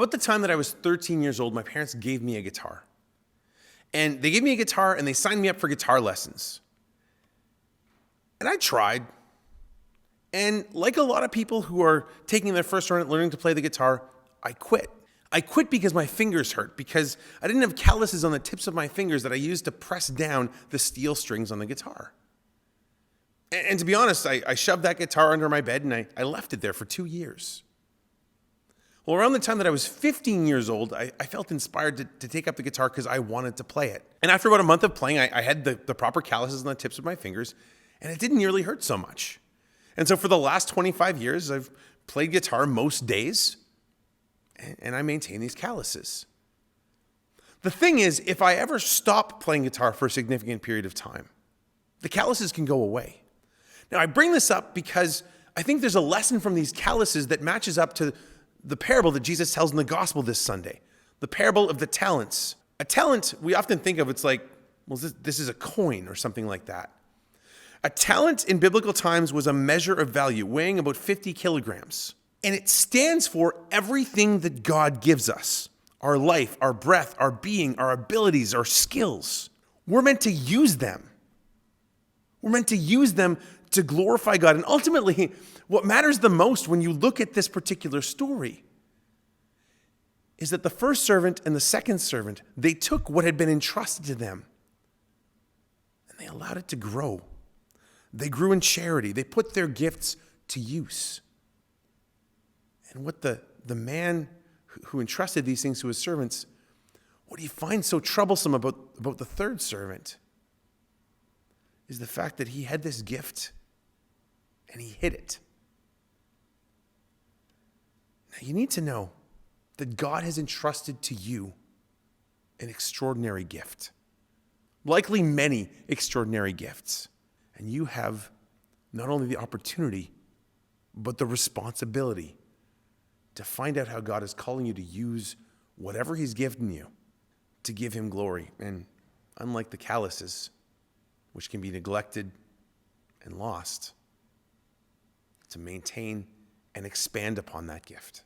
About the time that I was 13 years old, my parents gave me a guitar. And they gave me a guitar and they signed me up for guitar lessons. And I tried. And like a lot of people who are taking their first run at learning to play the guitar, I quit. I quit because my fingers hurt, because I didn't have calluses on the tips of my fingers that I used to press down the steel strings on the guitar. And to be honest, I shoved that guitar under my bed and I left it there for 2 years. Well, around the time that I was 15 years old, I felt inspired to take up the guitar because I wanted to play it. And after about a month of playing, I had the proper calluses on the tips of my fingers, and it didn't nearly hurt so much. And so for the last 25 years, I've played guitar most days, and I maintain these calluses. The thing is, if I ever stop playing guitar for a significant period of time, the calluses can go away. Now, I bring this up because I think there's a lesson from these calluses that matches up to the parable that Jesus tells in the gospel this Sunday, the parable of the talents. A talent, we often think of, it's like, well, this is a coin or something like that. A talent in biblical times was a measure of value, weighing about 50 kilograms. And it stands for everything that God gives us. Our life, our breath, our being, our abilities, our skills. We're meant to use them. We're meant to use them to glorify God. And ultimately, what matters the most when you look at this particular story is that the first servant and the second servant, they took what had been entrusted to them and they allowed it to grow. They grew in charity. They put their gifts to use. And what the man who entrusted these things to his servants, what he finds so troublesome about the third servant is the fact that he had this gift and he hid it. Now, you need to know that God has entrusted to you an extraordinary gift, likely many extraordinary gifts. And you have not only the opportunity, but the responsibility to find out how God is calling you to use whatever he's given you to give him glory. And unlike the calluses, which can be neglected and lost, to maintain and expand upon that gift.